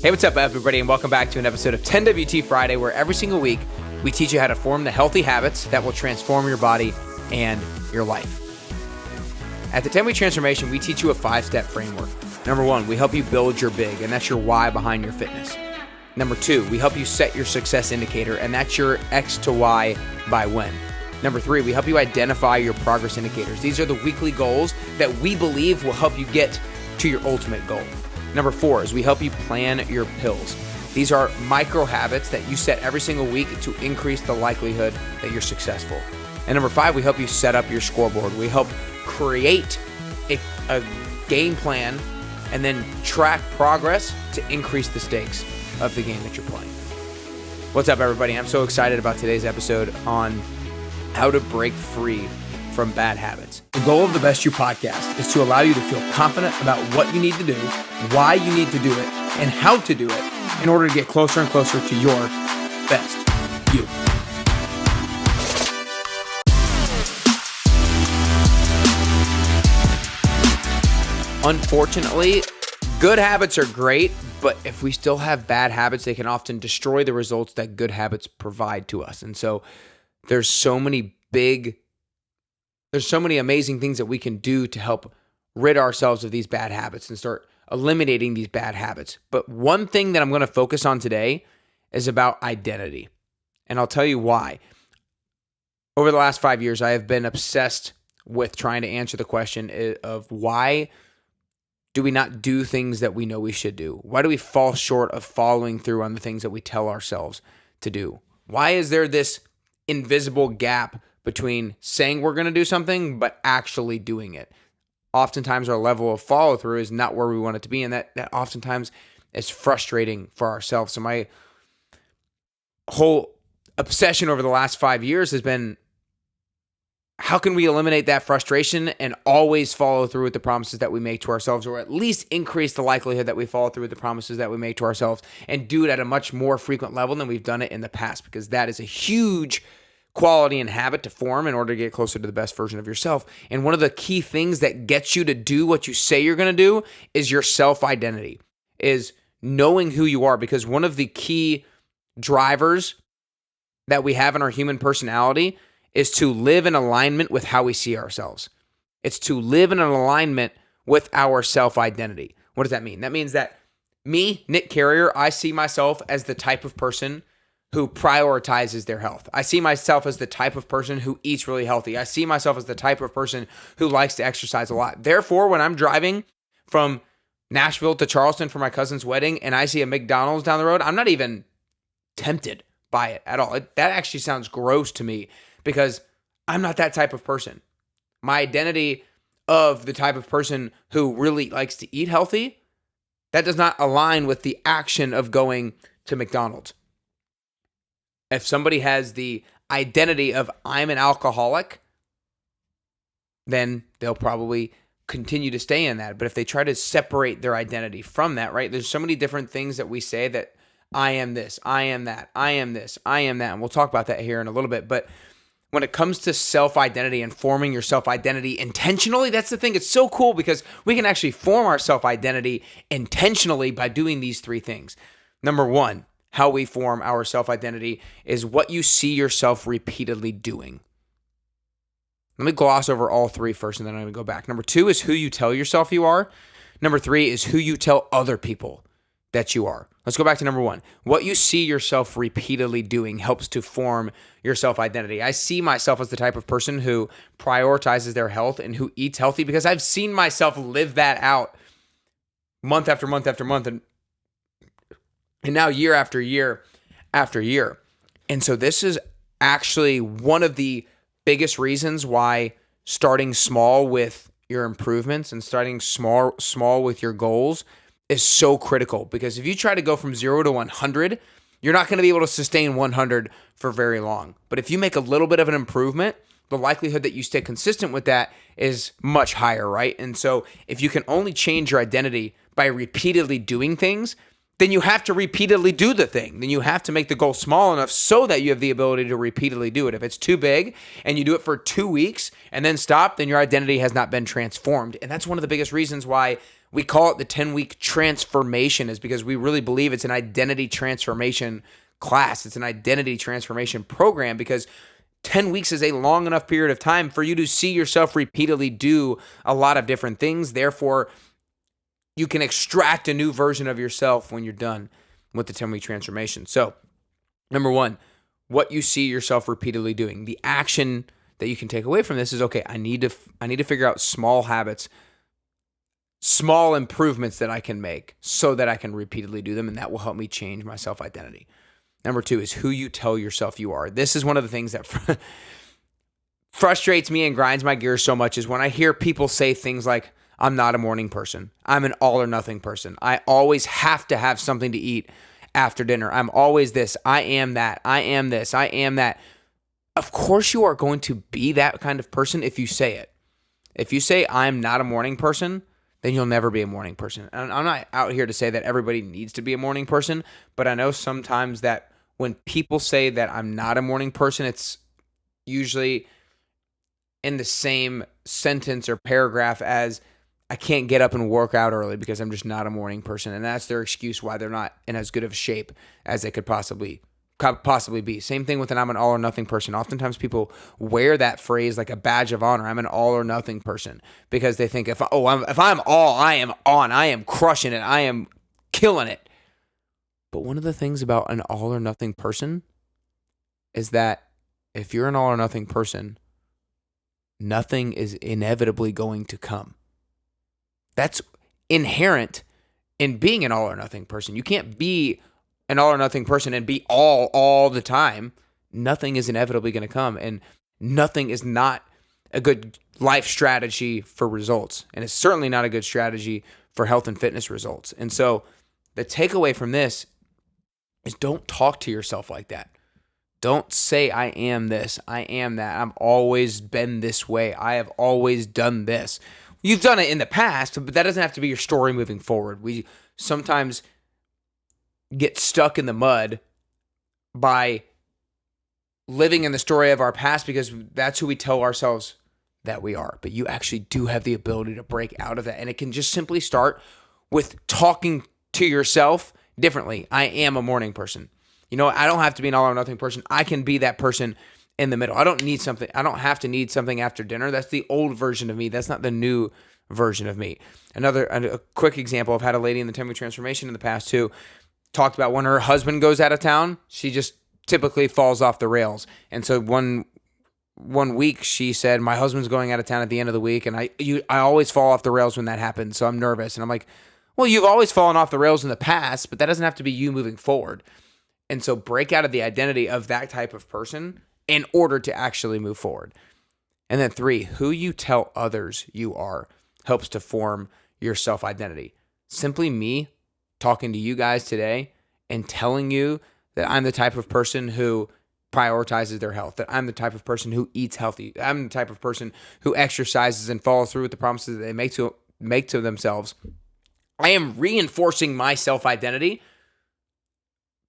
Hey, what's up, everybody, and welcome back to an episode of 10WT Friday, where every single week we teach you how to form the healthy habits that will transform your body and your life. At the 10-Week Transformation, we teach you a 5-step framework. Number 1, we help you build your big, and that's your why behind your fitness. Number 2, we help you set your success indicator, and that's your X to Y by when. Number 3, we help you identify your progress indicators. These are the weekly goals that we believe will help you get to your ultimate goal. Number 4 is we help you plan your pills. These are micro habits that you set every single week to increase the likelihood that you're successful. And number 5, we help you set up your scoreboard. We help create a game plan and then track progress to increase the stakes of the game that you're playing. What's up, everybody? I'm so excited about today's episode on how to break free from bad habits. The goal of the Best You podcast is to allow you to feel confident about what you need to do, why you need to do it, and how to do it in order to get closer and closer to your best you. Unfortunately, good habits are great, but if we still have bad habits, they can often destroy the results that good habits provide to us. And so there's so many amazing things that we can do to help rid ourselves of these bad habits and start eliminating these bad habits. But one thing that I'm going to focus on today is about identity. And I'll tell you why. Over the last 5 years, I have been obsessed with trying to answer the question of why do we not do things that we know we should do? Why do we fall short of following through on the things that we tell ourselves to do? Why is there this invisible gap between saying we're going to do something, but actually doing it? Oftentimes our level of follow through is not where we want it to be. And that oftentimes is frustrating for ourselves. So my whole obsession over the last 5 years has been, how can we eliminate that frustration and always follow through with the promises that we make to ourselves, or at least increase the likelihood that we follow through with the promises that we make to ourselves and do it at a much more frequent level than we've done it in the past? Because that is a huge quality and habit to form in order to get closer to the best version of yourself. And one of the key things that gets you to do what you say you're going to do is your self-identity, is knowing who you are. Because one of the key drivers that we have in our human personality is to live in alignment with how we see ourselves. It's to live in an alignment with our self-identity. What does that mean? That means that me, Nick Carrier, I see myself as the type of person who prioritizes their health. I see myself as the type of person who eats really healthy. I see myself as the type of person who likes to exercise a lot. Therefore, when I'm driving from Nashville to Charleston for my cousin's wedding and I see a McDonald's down the road, I'm not even tempted by it at all. That actually sounds gross to me because I'm not that type of person. My identity of the type of person who really likes to eat healthy, that does not align with the action of going to McDonald's. If somebody has the identity of I'm an alcoholic, then they'll probably continue to stay in that. But if they try to separate their identity from that, right? There's so many different things that we say that I am this, I am that, I am this, I am that. And we'll talk about that here in a little bit. But when it comes to self-identity and forming your self-identity intentionally, that's the thing. It's so cool because we can actually form our self-identity intentionally by doing these 3 things. Number 1, how we form our self-identity is what you see yourself repeatedly doing. Let me gloss over all 3 first, and then I'm going to go back. Number 2 is who you tell yourself you are. Number 3 is who you tell other people that you are. Let's go back to number 1. What you see yourself repeatedly doing helps to form your self-identity. I see myself as the type of person who prioritizes their health and who eats healthy because I've seen myself live that out month after month after month, and now year after year after year. And so this is actually one of the biggest reasons why starting small with your improvements and starting small with your goals is so critical. Because if you try to go from 0 to 100, you're not going to be able to sustain 100 for very long. But if you make a little bit of an improvement, the likelihood that you stay consistent with that is much higher, right? And so if you can only change your identity by repeatedly doing things, then you have to repeatedly do the thing. Then you have to make the goal small enough so that you have the ability to repeatedly do it. If it's too big and you do it for 2 weeks and then stop, then your identity has not been transformed. And that's one of the biggest reasons why we call it the 10-week transformation is because we really believe it's an identity transformation class. It's an identity transformation program because 10 weeks is a long enough period of time for you to see yourself repeatedly do a lot of different things. Therefore, you can extract a new version of yourself when you're done with the 10-week transformation. So, number one, what you see yourself repeatedly doing. The action that you can take away from this is, okay, I need to figure out small habits, small improvements that I can make so that I can repeatedly do them, and that will help me change my self-identity. Number two is who you tell yourself you are. This is one of the things that frustrates me and grinds my gears so much is when I hear people say things like, I'm not a morning person. I'm an all or nothing person. I always have to have something to eat after dinner. I'm always this. I am that. I am this. I am that. Of course you are going to be that kind of person if you say it. If you say I'm not a morning person, then you'll never be a morning person. And I'm not out here to say that everybody needs to be a morning person, but I know sometimes that when people say that I'm not a morning person, it's usually in the same sentence or paragraph as I can't get up and work out early because I'm just not a morning person. And that's their excuse why they're not in as good of shape as they could possibly be. Same thing with an I'm an all or nothing person. Oftentimes people wear that phrase like a badge of honor. I'm an all or nothing person because they think if I'm all, I am on, I am crushing it, I am killing it. But one of the things about an all or nothing person is that if you're an all or nothing person, nothing is inevitably going to come. That's inherent in being an all or nothing person. You can't be an all or nothing person and be all the time. Nothing is inevitably going to come, and nothing is not a good life strategy for results. And it's certainly not a good strategy for health and fitness results. And so the takeaway from this is don't talk to yourself like that. Don't say, I am this, I am that, I've always been this way, I have always done this. You've done it in the past, but that doesn't have to be your story moving forward. We sometimes get stuck in the mud by living in the story of our past because that's who we tell ourselves that we are. But you actually do have the ability to break out of that. And it can just simply start with talking to yourself differently. I am a morning person. You know, I don't have to be an all or nothing person. I can be that person in the middle. I don't have to need something after dinner. That's the old version of me. That's not the new version of me. A quick example, I've had a lady in the 10-week transformation in the past who talked about when her husband goes out of town, she just typically falls off the rails. And so one week she said, my husband's going out of town at the end of the week, and I always fall off the rails when that happens, so I'm nervous. And I'm like, well, you've always fallen off the rails in the past, but that doesn't have to be you moving forward. And so break out of the identity of that type of person in order to actually move forward. And then 3, who you tell others you are helps to form your self-identity. Simply me talking to you guys today and telling you that I'm the type of person who prioritizes their health, that I'm the type of person who eats healthy, I'm the type of person who exercises and follows through with the promises that they make to themselves. I am reinforcing my self-identity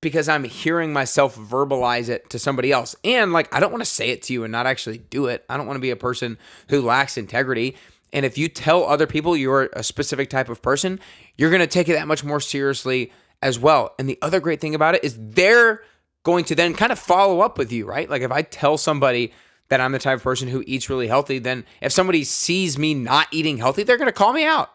because I'm hearing myself verbalize it to somebody else. And I don't want to say it to you and not actually do it. I don't want to be a person who lacks integrity. And if you tell other people you're a specific type of person, you're going to take it that much more seriously as well. And the other great thing about it is they're going to then kind of follow up with you, right? Like if I tell somebody that I'm the type of person who eats really healthy, then if somebody sees me not eating healthy, they're going to call me out.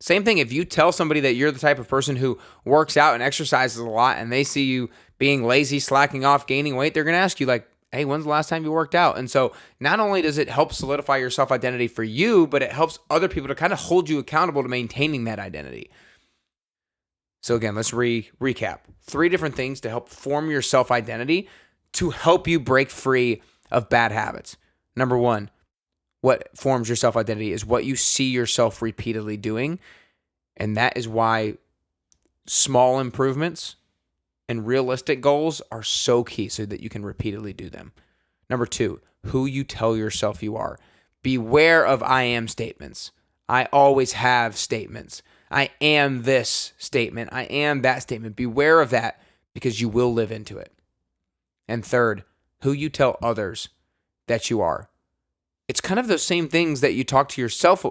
Same thing, if you tell somebody that you're the type of person who works out and exercises a lot and they see you being lazy, slacking off, gaining weight, they're going to ask you hey, when's the last time you worked out? And so not only does it help solidify your self-identity for you, but it helps other people to kind of hold you accountable to maintaining that identity. So again, let's recap. 3 different things to help form your self-identity to help you break free of bad habits. Number 1, what forms your self-identity is what you see yourself repeatedly doing. And that is why small improvements and realistic goals are so key so that you can repeatedly do them. Number 2, who you tell yourself you are. Beware of I am statements. I always have statements. I am this statement. I am that statement. Beware of that because you will live into it. And 3rd, who you tell others that you are. It's kind of those same things that you talk to yourself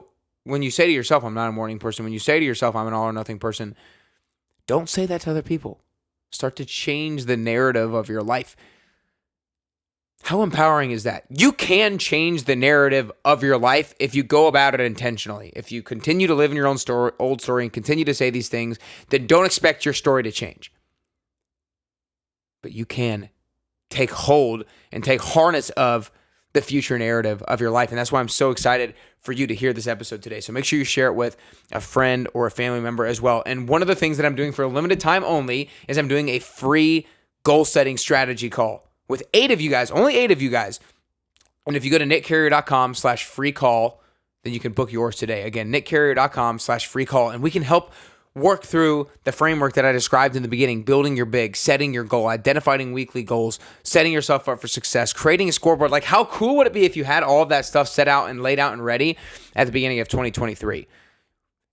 when you say to yourself, I'm not a morning person, when you say to yourself, I'm an all or nothing person, don't say that to other people. Start to change the narrative of your life. How empowering is that? You can change the narrative of your life if you go about it intentionally. If you continue to live in your own old story and continue to say these things, then don't expect your story to change. But you can take hold and take harness of the future narrative of your life. And that's why I'm so excited for you to hear this episode today. So make sure you share it with a friend or a family member as well. And one of the things that I'm doing for a limited time only is I'm doing a free goal setting strategy call with 8 of you guys, only 8 of you guys. And if you go to nickcarrier.com/free call, then you can book yours today. Again, nickcarrier.com/free call. And we can help work through the framework that I described in the beginning, building your big, setting your goal, identifying weekly goals, setting yourself up for success, creating a scoreboard. Like, how cool would it be if you had all of that stuff set out and laid out and ready at the beginning of 2023?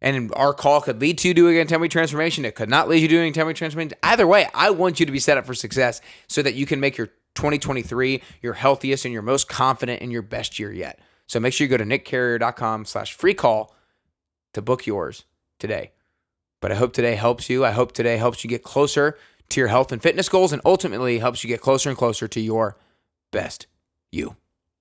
And our call could lead to you doing a 10-week transformation. It could not lead you doing a 10-week transformation. Either way, I want you to be set up for success so that you can make your 2023 your healthiest and your most confident and your best year yet. So make sure you go to nickcarrier.com/free call to book yours today. But I hope today helps you. I hope today helps you get closer to your health and fitness goals and ultimately helps you get closer and closer to your best you.